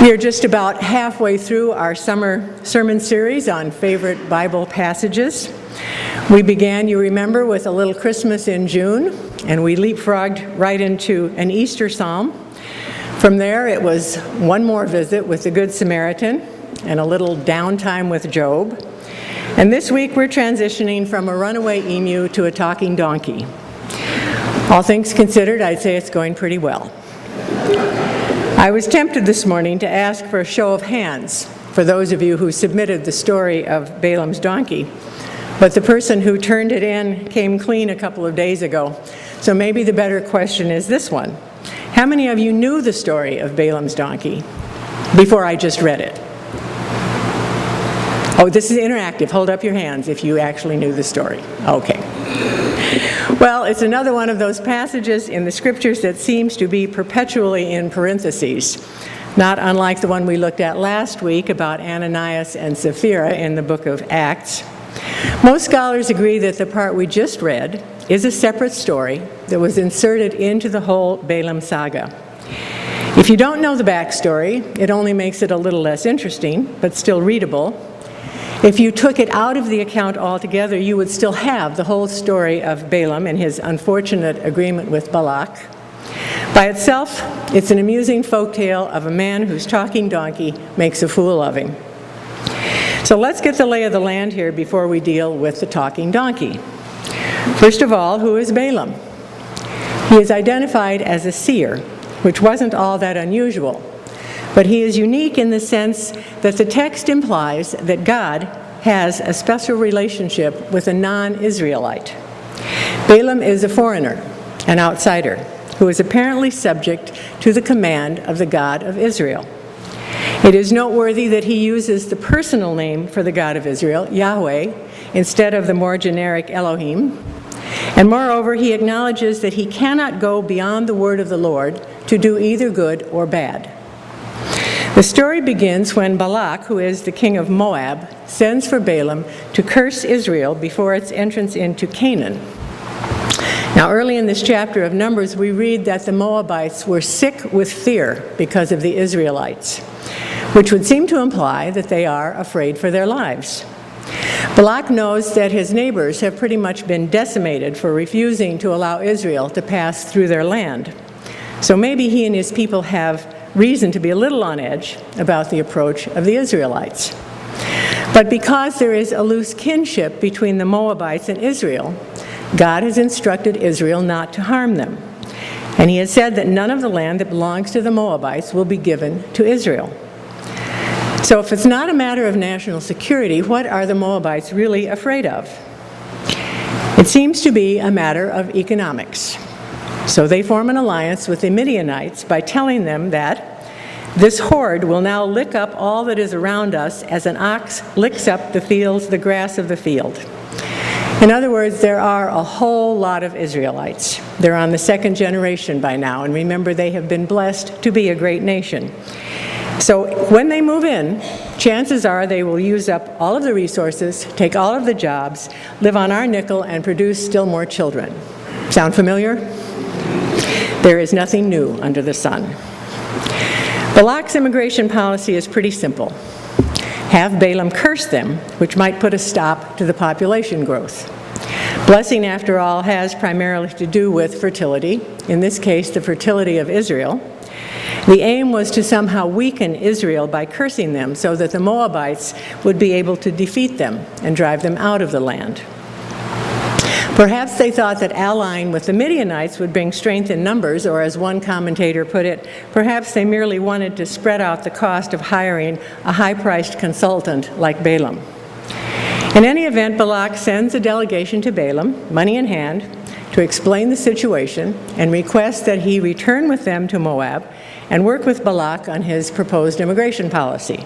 We are just about halfway through our summer sermon series on favorite Bible passages. We began, you remember, with a little Christmas in June, and we leapfrogged right into an Easter psalm. From there, it was one more visit with the Good Samaritan and a little downtime with Job. And this week, we're transitioning from a runaway emu to a talking donkey. All things considered, I'd say it's going pretty well. I was tempted this morning to ask for a show of hands for those of you who submitted the story of Balaam's donkey, but the person who turned it in came clean a couple of days ago, so maybe the better question is this one. How many of you knew the story of Balaam's donkey before I just read it? Oh, this is interactive. Hold up your hands if you actually knew the story. Okay. Well, it's another one of those passages in the scriptures that seems to be perpetually in parentheses, not unlike the one we looked at last week about Ananias and Sapphira in the book of Acts. Most scholars agree that the part we just read is a separate story that was inserted into the whole Balaam saga. If you don't know the backstory, it only makes it a little less interesting, but still readable. If you took it out of the account altogether, you would still have the whole story of Balaam and his unfortunate agreement with Balak. By itself, it's an amusing folktale of a man whose talking donkey makes a fool of him. So let's get the lay of the land here before we deal with the talking donkey. First of all, who is Balaam? He is identified as a seer, which wasn't all that unusual. But he is unique in the sense that the text implies that God has a special relationship with a non-Israelite. Balaam is a foreigner, an outsider, who is apparently subject to the command of the God of Israel. It is noteworthy that he uses the personal name for the God of Israel, Yahweh, instead of the more generic Elohim. And moreover, he acknowledges that he cannot go beyond the word of the Lord to do either good or bad. The story begins when Balak, who is the king of Moab, sends for Balaam to curse Israel before its entrance into Canaan. Now, early in this chapter of Numbers, we read that the Moabites were sick with fear because of the Israelites, which would seem to imply that they are afraid for their lives. Balak knows that his neighbors have pretty much been decimated for refusing to allow Israel to pass through their land. So maybe he and his people have reason to be a little on edge about the approach of the Israelites. But because there is a loose kinship between the Moabites and Israel, God has instructed Israel not to harm them. And he has said that none of the land that belongs to the Moabites will be given to Israel. So if it's not a matter of national security, what are the Moabites really afraid of? It seems to be a matter of economics. So they form an alliance with the Midianites by telling them that this horde will now lick up all that is around us as an ox licks up the fields, the grass of the field. In other words, there are a whole lot of Israelites. They're on the second generation by now, and remember, they have been blessed to be a great nation. So when they move in, chances are they will use up all of the resources, take all of the jobs, live on our nickel, and produce still more children. Sound familiar? There is nothing new under the sun. Balak's immigration policy is pretty simple. Have Balaam curse them, which might put a stop to the population growth. Blessing, after all, has primarily to do with fertility, in this case, the fertility of Israel. The aim was to somehow weaken Israel by cursing them so that the Moabites would be able to defeat them and drive them out of the land. Perhaps they thought that allying with the Midianites would bring strength in numbers, or as one commentator put it, perhaps they merely wanted to spread out the cost of hiring a high-priced consultant like Balaam. In any event, Balak sends a delegation to Balaam, money in hand, to explain the situation and request that he return with them to Moab and work with Balak on his proposed immigration policy.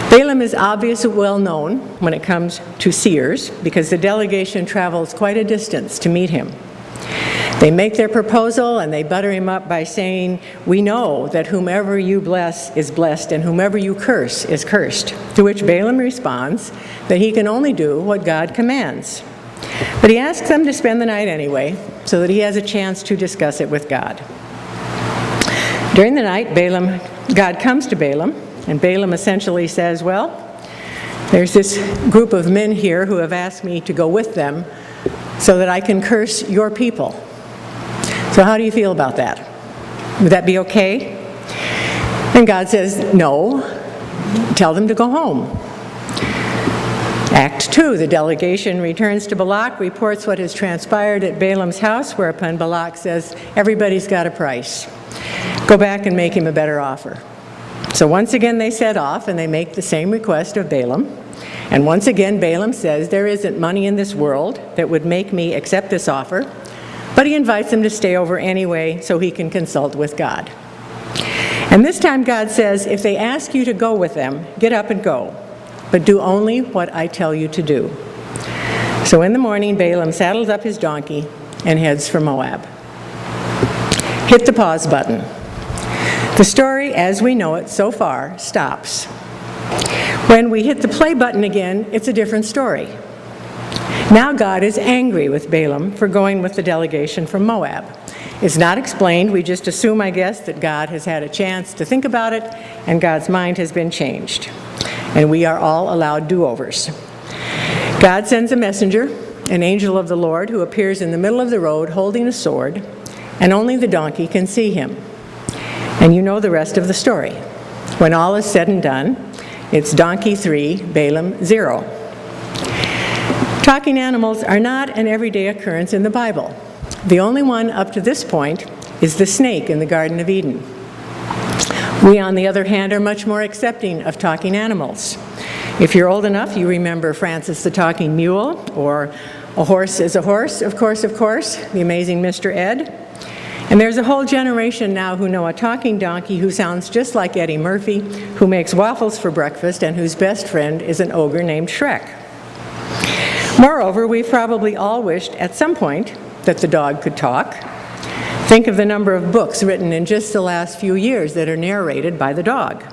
Balaam is obviously well known when it comes to seers because the delegation travels quite a distance to meet him. They make their proposal and they butter him up by saying, "We know that whomever you bless is blessed and whomever you curse is cursed." To which Balaam responds that he can only do what God commands. But he asks them to spend the night anyway so that he has a chance to discuss it with God. During the night, Balaam God comes to Balaam, and Balaam essentially says, well, there's this group of men here who have asked me to go with them so that I can curse your people. So how do you feel about that? Would that be okay? And God says, no, tell them to go home. Act 2, the delegation returns to Balak, reports what has transpired at Balaam's house, whereupon Balak says, everybody's got a price. Go back and make him a better offer. So once again they set off and they make the same request of Balaam. And once again Balaam says, there isn't money in this world that would make me accept this offer, but he invites them to stay over anyway so he can consult with God. And this time God says, if they ask you to go with them, get up and go, but do only what I tell you to do. So in the morning, Balaam saddles up his donkey and heads for Moab. Hit the pause button. The story, as we know it so far, stops. When we hit the play button again, it's a different story. Now God is angry with Balaam for going with the delegation from Moab. It's not explained. We just assume, I guess, that God has had a chance to think about it and God's mind has been changed. And we are all allowed do-overs. God sends a messenger, an angel of the Lord, who appears in the middle of the road holding a sword, and only the donkey can see him. And you know the rest of the story. When all is said and done, it's donkey 3, Balaam 0. Talking animals are not an everyday occurrence in the Bible. The only one up to this point is the snake in the Garden of Eden. We, on the other hand, are much more accepting of talking animals. If you're old enough, you remember Francis the Talking Mule, or A Horse is a Horse, of course, The Amazing Mr. Ed. And there's a whole generation now who know a talking donkey who sounds just like Eddie Murphy, who makes waffles for breakfast, and whose best friend is an ogre named Shrek. Moreover, we've probably all wished at some point that the dog could talk. Think of the number of books written in just the last few years that are narrated by the dog.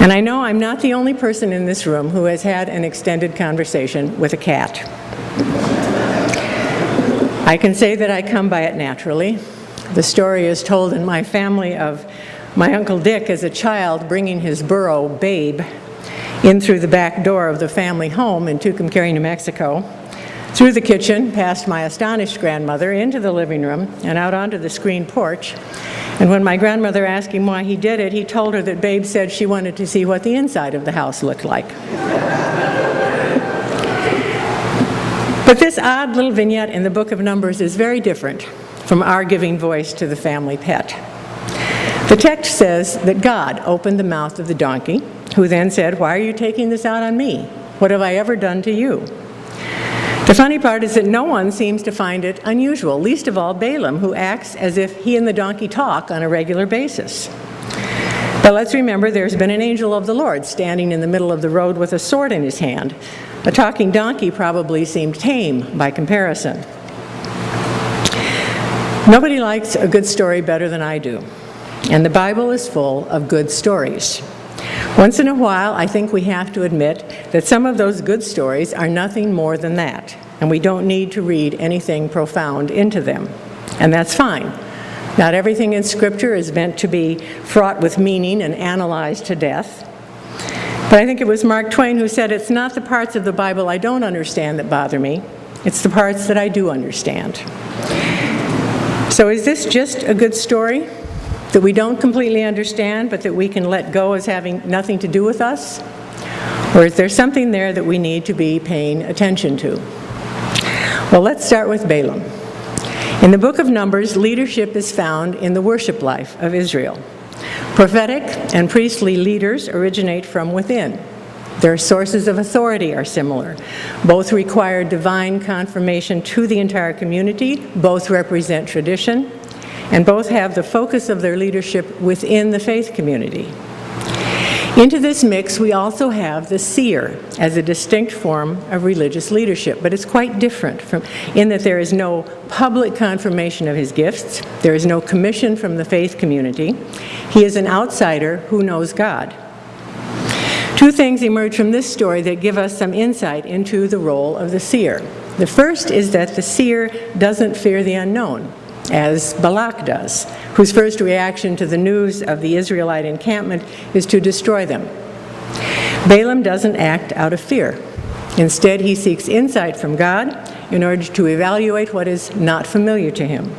And I know I'm not the only person in this room who has had an extended conversation with a cat. I can say that I come by it naturally. The story is told in my family of my Uncle Dick as a child bringing his burro, Babe, in through the back door of the family home in Tucumcari, New Mexico, through the kitchen, past my astonished grandmother, into the living room, and out onto the screened porch. And when my grandmother asked him why he did it, he told her that Babe said she wanted to see what the inside of the house looked like. But this odd little vignette in the book of Numbers is very different from our giving voice to the family pet. The text says that God opened the mouth of the donkey, who then said, "Why are you taking this out on me? What have I ever done to you?" The funny part is that no one seems to find it unusual, least of all Balaam, who acts as if he and the donkey talk on a regular basis. But let's remember there's been an angel of the Lord standing in the middle of the road with a sword in his hand. A talking donkey probably seemed tame by comparison. Nobody likes a good story better than I do, and the Bible is full of good stories. Once in a while, I think we have to admit that some of those good stories are nothing more than that, and we don't need to read anything profound into them. And that's fine. Not everything in Scripture is meant to be fraught with meaning and analyzed to death. But I think it was Mark Twain who said, "It's not the parts of the Bible I don't understand that bother me, it's the parts that I do understand." So is this just a good story that we don't completely understand, but that we can let go as having nothing to do with us? Or is there something there that we need to be paying attention to? Well, let's start with Balaam. In the book of Numbers, leadership is found in the worship life of Israel. Prophetic and priestly leaders originate from within. Their sources of authority are similar. Both require divine confirmation to the entire community, both represent tradition, and both have the focus of their leadership within the faith community. Into this mix, we also have the seer as a distinct form of religious leadership, but it's quite different in that there is no public confirmation of his gifts, there is no commission from the faith community. He is an outsider who knows God. Two things emerge from this story that give us some insight into the role of the seer. The first is that the seer doesn't fear the unknown. as Balak does, whose first reaction to the news of the Israelite encampment is to destroy them. Balaam doesn't act out of fear. Instead, he seeks insight from God in order to evaluate what is not familiar to him.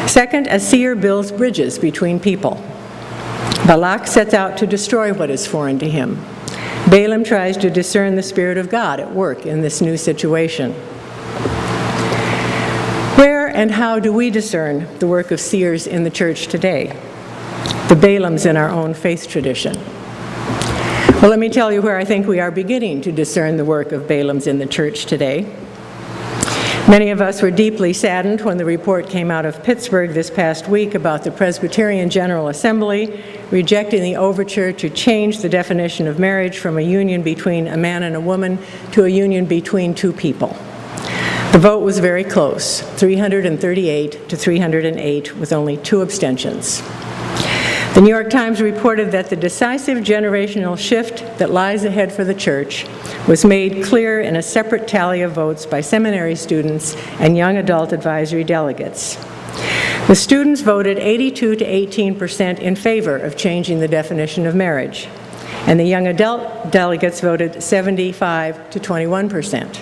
Second, a seer builds bridges between people. Balak sets out to destroy what is foreign to him. Balaam tries to discern the Spirit of God at work in this new situation. Where and how do we discern the work of seers in the church today? The Balaams in our own faith tradition. Well, let me tell you where I think we are beginning to discern the work of Balaams in the church today. Many of us were deeply saddened when the report came out of Pittsburgh this past week about the Presbyterian General Assembly rejecting the overture to change the definition of marriage from a union between a man and a woman to a union between two people. The vote was very close, 338 to 308, with only 2 abstentions. The New York Times reported that the decisive generational shift that lies ahead for the church was made clear in a separate tally of votes by seminary students and young adult advisory delegates. The students voted 82 to 18% in favor of changing the definition of marriage, and the young adult delegates voted 75 to 21%.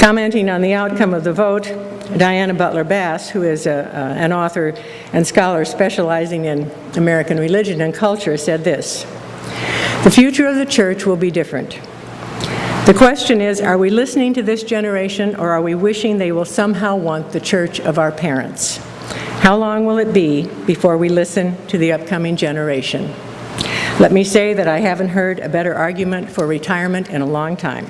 Commenting on the outcome of the vote, Diana Butler Bass, who is an author and scholar specializing in American religion and culture, said this: "The future of the church will be different. The question is, are we listening to this generation, or are we wishing they will somehow want the church of our parents? How long will it be before we listen to the upcoming generation?" Let me say that I haven't heard a better argument for retirement in a long time.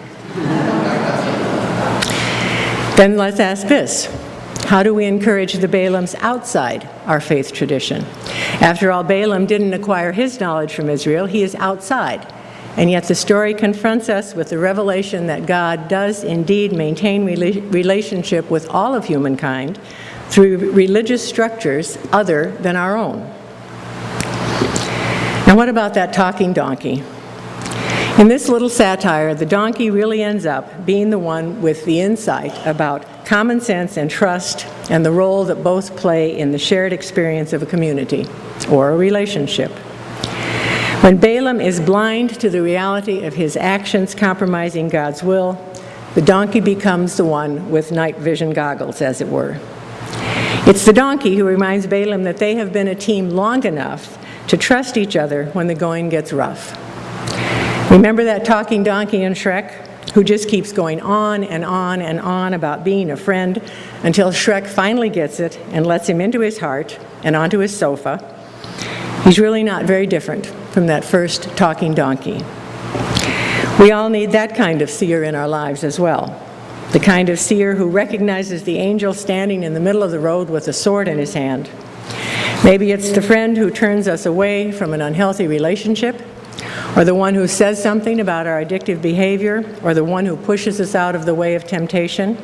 Then let's ask this: how do we encourage the Balaams outside our faith tradition? After all, Balaam didn't acquire his knowledge from Israel. He is outside. And yet the story confronts us with the revelation that God does indeed maintain relationship with all of humankind through religious structures other than our own. Now, what about that talking donkey? In this little satire, the donkey really ends up being the one with the insight about common sense and trust and the role that both play in the shared experience of a community or a relationship. When Balaam is blind to the reality of his actions compromising God's will, the donkey becomes the one with night vision goggles, as it were. It's the donkey who reminds Balaam that they have been a team long enough to trust each other when the going gets rough. Remember that talking donkey in Shrek, who just keeps going on and on and on about being a friend until Shrek finally gets it and lets him into his heart and onto his sofa? He's really not very different from that first talking donkey. We all need that kind of seer in our lives as well. The kind of seer who recognizes the angel standing in the middle of the road with a sword in his hand. Maybe it's the friend who turns us away from an unhealthy relationship, or the one who says something about our addictive behavior, or the one who pushes us out of the way of temptation.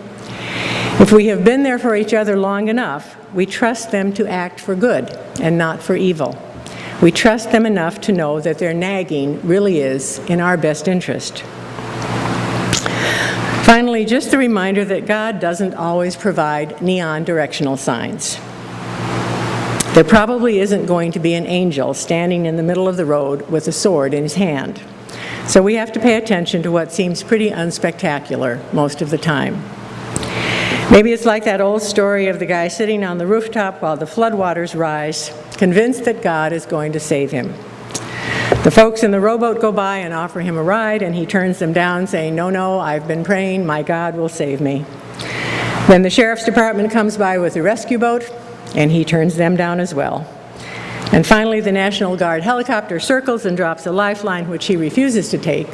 If we have been there for each other long enough, we trust them to act for good and not for evil. We trust them enough to know that their nagging really is in our best interest. Finally, just a reminder that God doesn't always provide neon directional signs. There probably isn't going to be an angel standing in the middle of the road with a sword in his hand. So we have to pay attention to what seems pretty unspectacular most of the time. Maybe it's like that old story of the guy sitting on the rooftop while the floodwaters rise, convinced that God is going to save him. The folks in the rowboat go by and offer him a ride, and he turns them down, saying, "No, I've been praying, my God will save me." Then the sheriff's department comes by with a rescue boat, and he turns them down as well. And finally, the National Guard helicopter circles and drops a lifeline, which he refuses to take.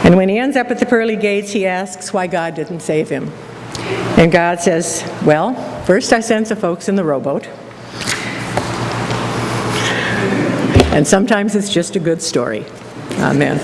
And when he ends up at the pearly gates, he asks why God didn't save him. And God says, "Well, first I sent the folks in the rowboat. And sometimes it's just a good story." Amen.